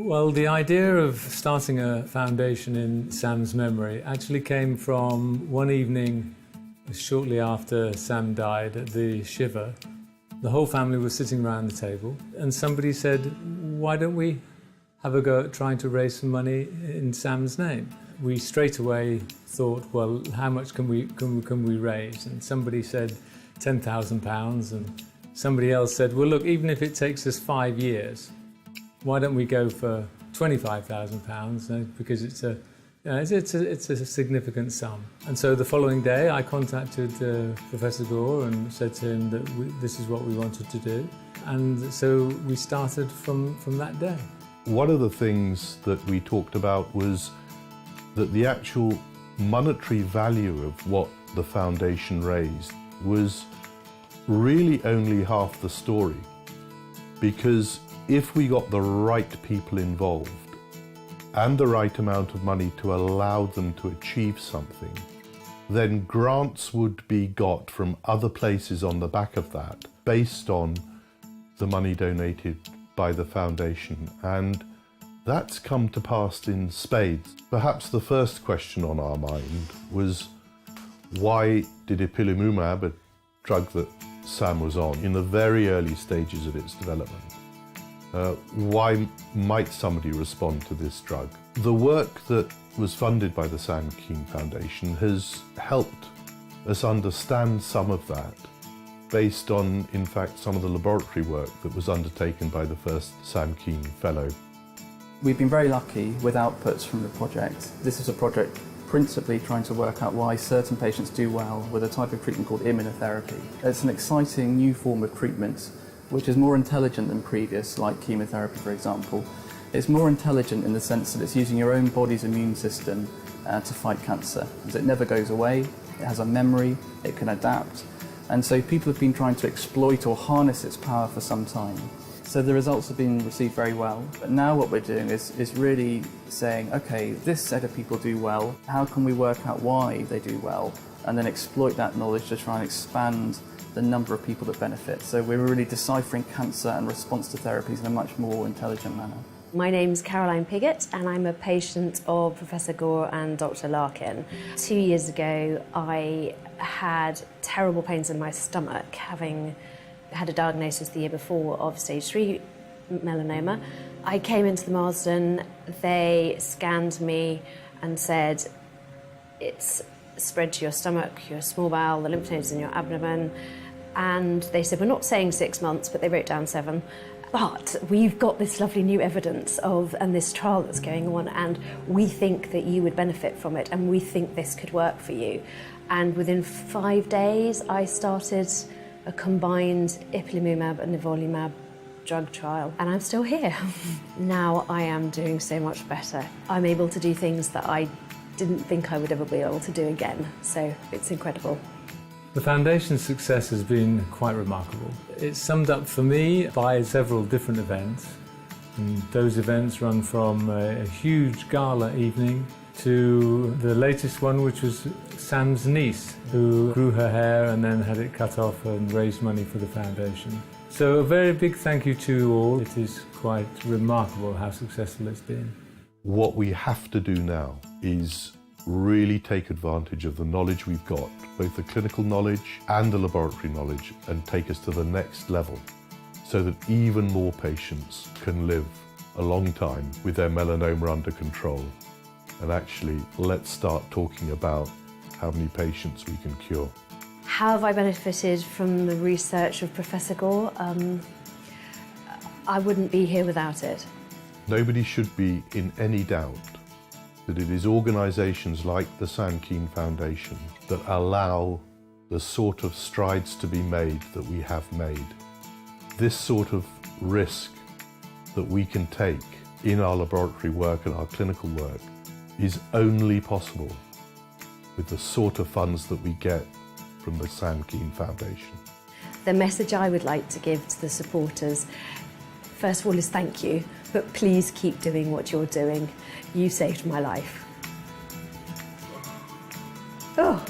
Well, the idea of starting a foundation in Sam's memory actually came from one evening shortly after Sam died at the Shiva. The whole family was sitting around the table and somebody said, why don't we have a go at trying to raise some money in Sam's name? We straight away thought, well, how much can we raise? And somebody said £10,000 and somebody else said, well, look, even if it takes us 5 years, why don't we go for £25,000 because it's a significant sum. And so the following day I contacted Professor Gore and said to him that this is what we wanted to do. And so we started from that day. One of the things that we talked about was that the actual monetary value of what the foundation raised was really only half the story. Because if we got the right people involved and the right amount of money to allow them to achieve something, then grants would be got from other places on the back of that based on the money donated by the foundation. And that's come to pass in spades. Perhaps the first question on our mind was, why did ipilimumab, a drug that Sam was on in the very early stages of its development, why might somebody respond to this drug? The work that was funded by the Sam Kean Foundation has helped us understand some of that based on, in fact, some of the laboratory work that was undertaken by the first Sam Kean Fellow. We've been very lucky with outputs from the project. This is a project principally trying to work out why certain patients do well with a type of treatment called immunotherapy. It's an exciting new form of treatment which is more intelligent than previous, like chemotherapy, for example. It's more intelligent in the sense that it's using your own body's immune system to fight cancer, because it never goes away, it has a memory, it can adapt, and so people have been trying to exploit or harness its power for some time. So the results have been received very well, but now what we're doing is really saying, okay, this set of people do well, how can we work out why they do well, and then exploit that knowledge to try and expand the number of people that benefit. So we're really deciphering cancer and response to therapies in a much more intelligent manner. My name's Caroline Piggott and I'm a patient of Professor Gore and Dr. Larkin. 2 years ago I had terrible pains in my stomach, having had a diagnosis the year before of stage 3 melanoma. I came into the Marsden, they scanned me and said, it's spread to your stomach, your small bowel, the lymph nodes in your abdomen. And they said, we're not saying 6 months, but they wrote down 7. But we've got this lovely new evidence and this trial that's going on, and we think that you would benefit from it, and we think this could work for you. And within 5 days, I started a combined ipilimumab and nivolumab drug trial, and I'm still here. Now I am doing so much better. I'm able to do things that I didn't think I would ever be able to do again, so it's incredible. The foundation's success has been quite remarkable. It's summed up for me by several different events. And those events run from a huge gala evening to the latest one, which was Sam's niece, who grew her hair and then had it cut off and raised money for the foundation. So a very big thank you to you all. It is quite remarkable how successful it's been. What we have to do now is really take advantage of the knowledge we've got, both the clinical knowledge and the laboratory knowledge, and take us to the next level so that even more patients can live a long time with their melanoma under control. And actually, let's start talking about how many patients we can cure. How have I benefited from the research of Professor Gore? I wouldn't be here without it. Nobody should be in any doubt that it is organisations like the Sam Kean Foundation that allow the sort of strides to be made that we have made. This sort of risk that we can take in our laboratory work and our clinical work is only possible with the sort of funds that we get from the Sam Kean Foundation. The message I would like to give to the supporters, first of all, is thank you, but please keep doing what you're doing. You saved my life. Oh.